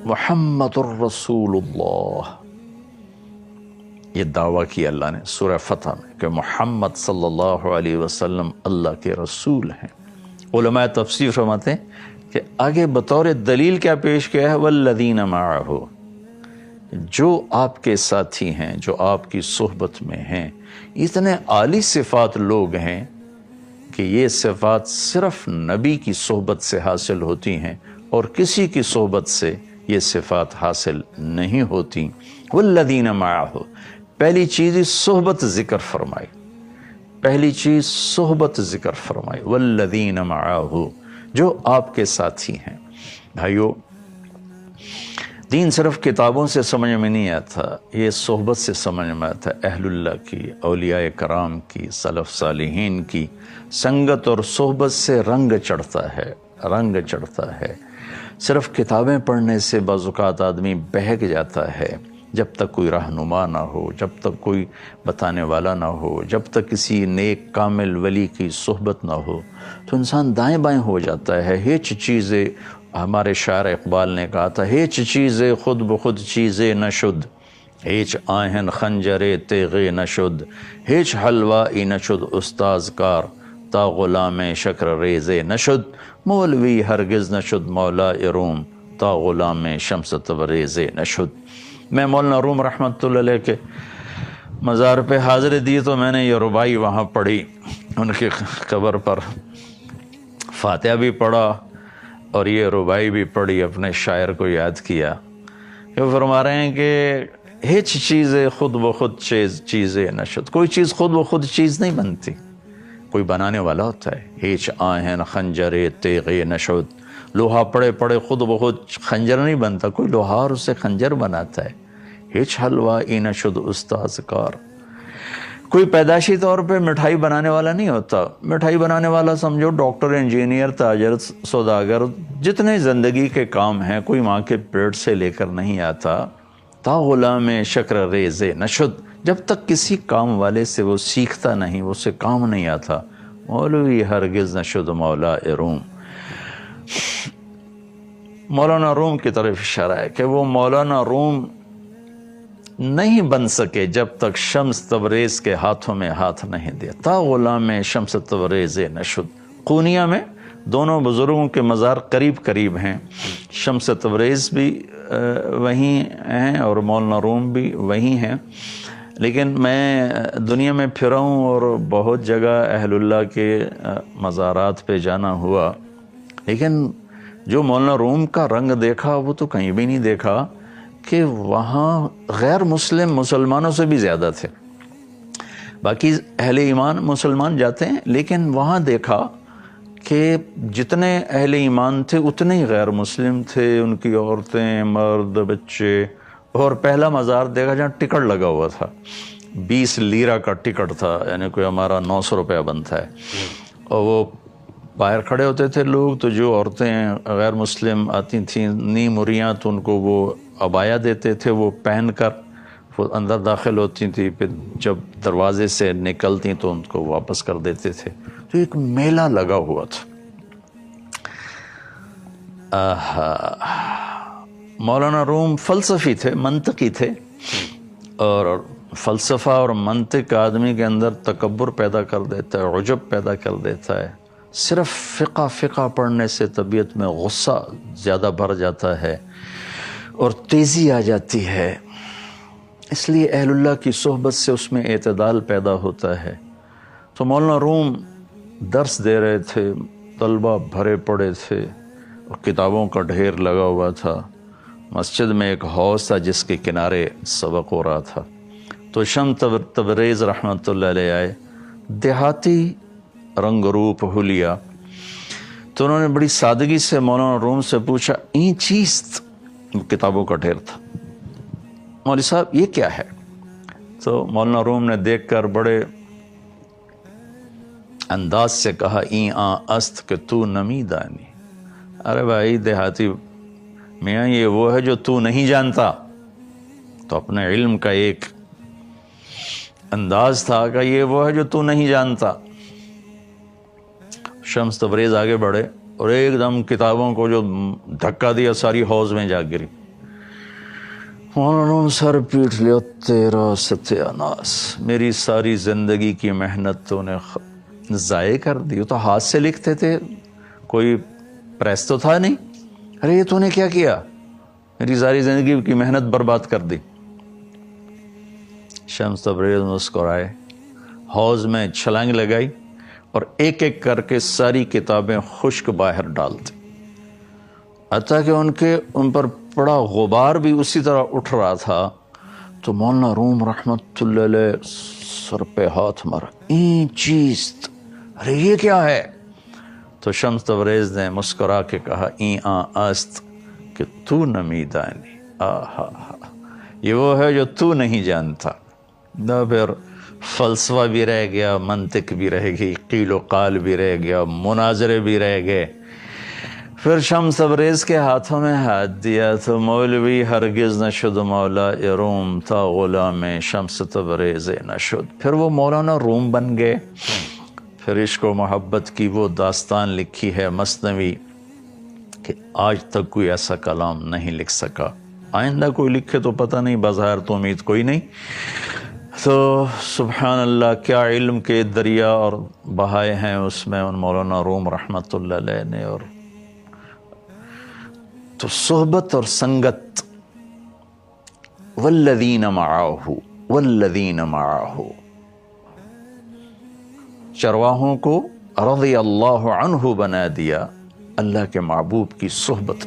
محمد الرسول اللہ، یہ دعویٰ کیا اللہ نے سورہ فتح میں کہ محمد صلی اللہ علیہ وسلم اللہ کے رسول ہیں۔ علماء تفسیر فرماتے ہیں کہ آگے بطور دلیل کیا پیش کیا ہے، والذین معہ، جو آپ کے ساتھی ہیں، جو آپ کی صحبت میں ہیں، اتنے عالی صفات لوگ ہیں کہ یہ صفات صرف نبی کی صحبت سے حاصل ہوتی ہیں اور کسی کی صحبت سے یہ صفات حاصل نہیں ہوتی۔ والذین معہ، پہلی چیز صحبت ذکر فرمائی، پہلی چیز صحبت ذکر فرمائی، والذین معہ، جو آپ کے ساتھی ہیں۔ بھائیو، دین صرف کتابوں سے سمجھ میں نہیں آتا، یہ صحبت سے سمجھ میں آتا ہے۔ اہل اللہ کی، اولیاء کرام کی، سلف صالحین کی سنگت اور صحبت سے رنگ چڑھتا ہے، رنگ چڑھتا ہے۔ صرف کتابیں پڑھنے سے بعض اوقات آدمی بہک جاتا ہے، جب تک کوئی رہنما نہ ہو، جب تک کوئی بتانے والا نہ ہو، جب تک کسی نیک کامل ولی کی صحبت نہ ہو تو انسان دائیں بائیں ہو جاتا ہے۔ ہیچ چیزیں، ہمارے شاعر اقبال نے کہا تھا، ہیچ چیزیں خود بخود چیزیں نہ شد، ہیچ آہن خنجرے تیغے نہ شد، ہیچ حلوائی نہ شد استاذ کار، تا غلام شکر ریزے نہ شد، مولوی ہرگز نہ شد مولا روم، تا غلام شمس تبریزے نہ شد۔ میں مولانا روم رحمۃ اللہ علیہ کے مزار پہ حاضری دی تو میں نے یہ ربائی وہاں پڑھی، ان کی قبر پر فاتحہ بھی پڑھا اور یہ ربائی بھی پڑھی، اپنے شاعر کو یاد کیا۔ یہ فرما رہے ہیں کہ ہیچ چیزیں خود بخود چیزیں نہ شد، کوئی چیز خود بخود چیز نہیں بنتی، کوئی بنانے والا ہوتا ہے۔ ہیچ آہن خنجرے تیغے نہ شد، لوہا پڑے پڑے خود بخود خنجر نہیں بنتا، کوئی لوہار اسے خنجر بناتا ہے۔ ہیچ حلوائی نہ شد استاذ کار، کوئی پیدائشی طور پہ مٹھائی بنانے والا نہیں ہوتا۔ مٹھائی بنانے والا سمجھو ڈاکٹر، انجینئر، تاجر، سوداگر، جتنے زندگی کے کام ہیں، کوئی ماں کے پیٹ سے لے کر نہیں آتا۔ تا غلام شکر ریزے نہ شد، جب تک کسی کام والے سے وہ سیکھتا نہیں، وہ سے کام نہیں آتا۔ مولوی ہرگز نہ شد مولا روم، مولانا روم کی طرف اشارہ ہے کہ وہ مولانا روم نہیں بن سکے جب تک شمس تبریز کے ہاتھوں میں ہاتھ نہیں دیا۔ تا غلام شمس تبریز نہ شد، قونیہ میں دونوں بزرگوں کے مزار قریب قریب ہیں، شمس تبریز بھی وہیں ہیں اور مولانا روم بھی وہیں ہیں۔ لیکن میں دنیا میں پھرا ہوں اور بہت جگہ اہل اللہ کے مزارات پہ جانا ہوا، لیکن جو مولانا روم کا رنگ دیکھا وہ تو کہیں بھی نہیں دیکھا، کہ وہاں غیر مسلم مسلمانوں سے بھی زیادہ تھے۔ باقی اہل ایمان مسلمان جاتے ہیں، لیکن وہاں دیکھا کہ جتنے اہل ایمان تھے اتنے ہی غیر مسلم تھے، ان کی عورتیں، مرد، بچے۔ اور پہلا مزار دیکھا جہاں ٹکٹ لگا ہوا تھا، 20 لیرہ کا ٹکٹ تھا، یعنی کوئی ہمارا 900 روپیہ بنتا ہے، اور وہ باہر کھڑے ہوتے تھے لوگ، تو جو عورتیں غیر مسلم آتی تھیں نیم مریاں تو ان کو وہ عبایا دیتے تھے، وہ پہن کر وہ اندر داخل ہوتی تھیں، پھر جب دروازے سے نکلتی تو ان کو واپس کر دیتے تھے۔ تو ایک میلہ لگا ہوا تھا۔ مولانا روم فلسفی تھے، منطقی تھے، اور فلسفہ اور منطق آدمی کے اندر تکبر پیدا کر دیتا ہے، عجب پیدا کر دیتا ہے۔ صرف فقہ پڑھنے سے طبیعت میں غصہ زیادہ بڑھ جاتا ہے اور تیزی آ جاتی ہے، اس لیے اہل اللہ کی صحبت سے اس میں اعتدال پیدا ہوتا ہے۔ تو مولانا روم درس دے رہے تھے، طلبہ بھرے پڑے تھے اور کتابوں کا ڈھیر لگا ہوا تھا۔ مسجد میں ایک حوض تھا جس کے کنارے سبق ہو رہا تھا، تو شمس تبریز رحمۃ اللہ علیہ آئے، دیہاتی رنگ روپ حلیہ، تو انہوں نے بڑی سادگی سے مولانا روم سے پوچھا، این چیست؟ کتابوں کا ڈھیر تھا۔ مولوی صاحب یہ کیا ہے؟ تو مولانا روم نے دیکھ کر بڑے انداز سے کہا، این آ است کہ تو نمی دانی۔ ارے بھائی دیہاتی میاں، یہ وہ ہے جو تو نہیں جانتا۔ تو اپنے علم کا ایک انداز تھا کہ یہ وہ ہے جو تو نہیں جانتا۔ شمس تبریز آگے بڑھے اور ایک دم کتابوں کو جو دھکا دیا ساری حوض میں جا گری، مولانا سر پیٹ لیا تیرا ستیہ ناس، میری ساری زندگی کی محنت تو نے ضائع کر دی، تو ہاتھ سے لکھتے تھے، کوئی پریس تو تھا نہیں، ارے یہ تو نے کیا کیا، میری ساری زندگی کی محنت برباد کر دی۔ شمس تبریز مسکرائے، حوض میں چھلانگ لگائی اور ایک ایک کر کے ساری کتابیں خشک باہر ڈالتی، حتیٰ کہ ان پر پڑا غبار بھی اسی طرح اٹھ رہا تھا۔ تو مولانا روم رحمت اللہ علیہ سر پہ ہاتھ مارا، این چیز، ارے یہ کیا ہے؟ تو شمس تبریز نے مسکرا کے کہا، این است کہ تو نمیدانی، آہا، یہ وہ ہے جو تو نہیں جانتا۔ نہ پھر فلسفہ بھی رہ گیا، منطق بھی رہ گئی، قیل و قال بھی رہ گیا، مناظرے بھی رہ گئے۔ پھر شمس تبریز کے ہاتھوں میں ہاتھ دیا تو مولوی ہرگز نشد مولا روم تا غلام شمس تبریز نشد، پھر وہ مولانا روم بن گئے۔ پھر عشق و محبت کی وہ داستان لکھی ہے مثنوی کہ آج تک کوئی ایسا کلام نہیں لکھ سکا، آئندہ کوئی لکھے تو پتہ نہیں، بظاہر تو امید کوئی نہیں۔ تو سبحان اللہ، کیا علم کے دریا اور بہائے ہیں اس میں ان مولانا روم رحمت اللہ علیہ نے۔ اور تو صحبت اور سنگت، والذین معاہو، والذین معاہو، چرواہوں کو رضی اللہ عنہ بنا دیا، اللہ کے محبوب کی صحبت۔